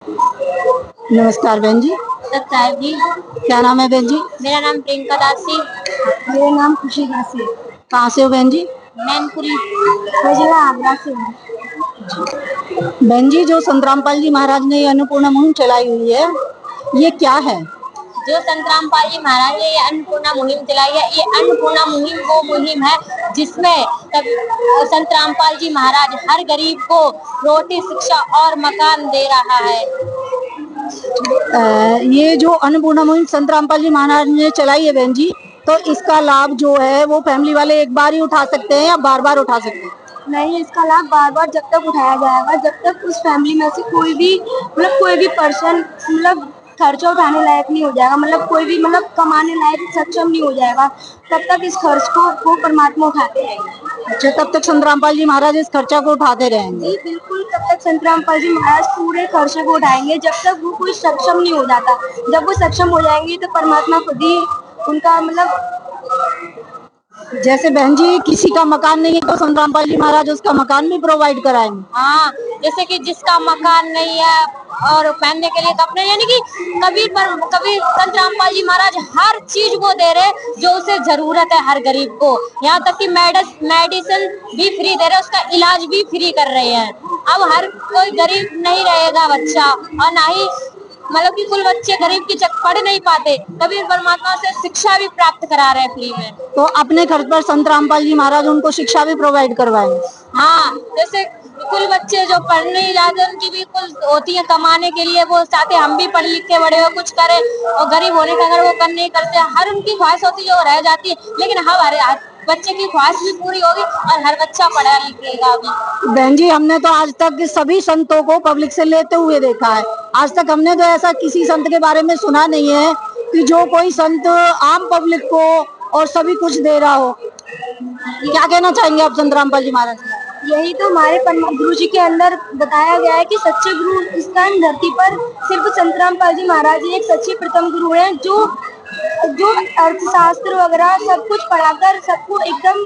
नमस्कार बहन जी। सत्कार जी। क्या नाम है बहन जी? मेरा नाम प्रियंका दासी। मेरा नाम खुशी दासी। कहाँ से हो बहन जी? मैनपुरी। मैं जिला आगरा से हूँ। बहन जी, जो संत रामपाल जी महाराज ने अन्नपूर्णा मुहिम चलाई हुई है, ये क्या है? जो संत रामपाल जी महाराज ने ये अन्नपूर्णा मुहिम चलाई है, ये अन्नपूर्णा मुहिम वो मुहिम है जिसमें संत रामपाल जी महाराज हर गरीब को रोटी, शिक्षा और मकान दे रहा है। ये जो अन्नपूर्णा मुहिम संत रामपाल जी महाराज ने चलाई है बहन जी, तो इसका लाभ जो है वो फैमिली वाले एक बार ही उठा सकते हैं या बार बार उठा सकते हैं? नहीं, इसका लाभ बार बार जब तक उठाया जाएगा जब तक उस फैमिली में से कोई भी पर्सन खर्चा उठाने लायक नहीं हो जाएगा, कोई भी कमाने लायक सक्षम नहीं हो जाएगा, तब तक इस खर्च को परमात्मा उठाते रहेंगे। अच्छा, तब तक संत रामपाल जी महाराज इस खर्चा को उठाते रहेंगे? जी बिल्कुल, तब तक संत रामपाल जी महाराज पूरे खर्चे को उठाएंगे जब तक वो कोई सक्षम नहीं हो जाता। जब वो सक्षम हो जाएंगे तो परमात्मा खुद ही उनका जैसे बहन जी किसी का मकान नहीं है तो संत रामपाल जी महाराज उसका मकान भी प्रोवाइड कराएंगे? हाँ, जैसे कि जिसका मकान नहीं है और पहनने के लिए कपड़े, यानी कि कबीर संत रामपाल जी महाराज हर चीज वो दे रहे जो उसे जरूरत है हर गरीब को। यहाँ तक कि मेडिसिन भी फ्री दे रहे, उसका इलाज भी फ्री कर रहे हैं। अब हर कोई गरीब नहीं रहेगा बच्चा, और ना ही कि कुल बच्चे गरीब की पढ़ नहीं पाते, कबीर परमात्मा से शिक्षा भी प्राप्त करा रहे हैं फ्री में। तो अपने खर्च पर संत रामपाल जी महाराज उनको शिक्षा भी प्रोवाइड करवाएंगे? हाँ, जैसे कुल बच्चे जो पढ़ नहीं जाते उनकी भी कुल होती है कमाने के लिए, वो चाहते हम भी पढ़ लिख के बड़े हो कुछ करें, और गरीब होने का अगर वो कर नहीं करते, हर उनकी ख्वाहिश होती जो रह जाती है, लेकिन हमारे बच्चे की ख्वाहिश भी पूरी होगी और हर बच्चा पढ़ा लिखेगा भी। बहन जी, हमने तो आज तक सभी संतों को पब्लिक से लेते हुए देखा है। आज तक हमने तो ऐसा किसी संत के बारे में सुना नहीं है कि जो कोई संत आम पब्लिक को और सभी कुछ दे रहा हो। क्या कहना चाहेंगे आप संत रामपाल जी महाराज? यही तो हमारे गुरु जी के अंदर बताया गया है कि सच्चे गुरु इस टाइम धरती पर सिर्फ संत रामपाल जी महाराज ही एक सच्चे प्रथम गुरु हैं, जो अर्थशास्त्र वगैरह सब कुछ पढ़ाकर सबको एकदम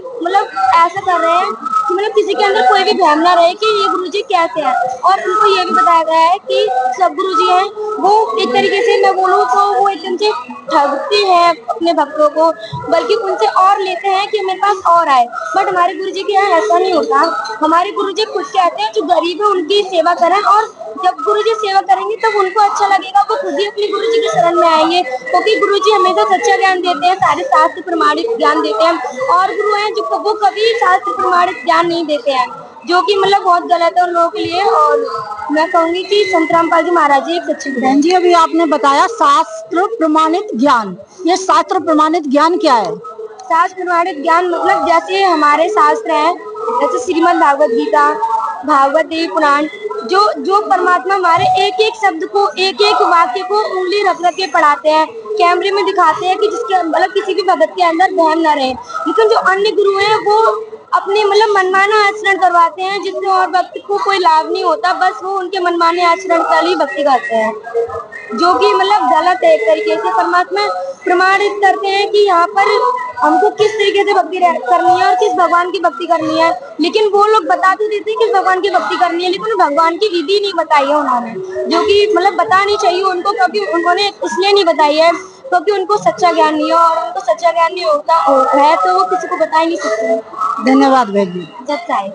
ऐसा कर रहे हैं कि किसी के अंदर कोई भी भ्रम ना रहे कि ये गुरु जी कैसे हैं। और उनको ये भी बताया गया है कि सब गुरु जी हैं वो एक तरीके से मैं बोलूँ तो वो एकदम से ठगते हैं अपने भक्तों को, बल्कि उनसे और लेते हैं कि मेरे पास और आए। बट हमारे गुरु जी के यहाँ ऐसा नहीं होता। हमारे गुरु जी खुद कहते हैं जो गरीब है उनकी सेवा करें, और जब गुरु जी सेवा करेंगे तब उनको अच्छा लगेगा, वो खुद ही अपने गुरु जी की शरण में आएंगे, क्योंकि गुरु जी हमेशा सच्चा ज्ञान देते हैं, सारे शास्त्र प्रमाणित ज्ञान देते हैं। और गुरु हैं जो वो कभी शास्त्र प्रमाणित ज्ञान नहीं देते हैं, जो कि बहुत गलत है उन लोगों के लिए। और मैं कहूंगी कि संत रामपाल जी महाराज जी एक सच्चे गुरु हैं। बहन जी, अभी आपने बताया शास्त्र प्रमाणित ज्ञान, ये शास्त्र प्रमाणित ज्ञान क्या है? शास्त्र प्रमाणित ज्ञान जैसे हमारे शास्त्र हैं, जैसे श्रीमद् भागवत गीता, भागवत देवी पुराण, जो परमात्मा हमारे एक एक शब्द को, एक एक वाक्य को उंगली रख रख के पढ़ाते हैं, कैमरे में दिखाते हैं कि जिसके किसी भी भगत के अंदर वहम न रहे। लेकिन जो अन्य गुरु हैं वो अपने मनमाना आचरण करवाते हैं, जिससे और भक्ति को कोई लाभ नहीं होता, बस वो उनके मनमाने आचरण कर ही भक्ति करते हैं, जो कि गलत है। एक तरीके से परमात्मा प्रमाणित करते हैं कि यहाँ पर हमको किस तरीके से भक्ति करनी है और किस भगवान की भक्ति करनी है, लेकिन वो लोग बता तो देते हैं किस भगवान की भक्ति करनी है, लेकिन भगवान की विधि नहीं बताई है उन्होंने, जो कि बतानी चाहिए उनको, क्योंकि उन्होंने इसलिए नहीं बताई है क्योंकि उनको सच्चा ज्ञान नहीं है, और उनको सच्चा ज्ञान नहीं होता है तो वो किसी को बता ही नहीं सकते। धन्यवाद बहन जी। जब चाहे।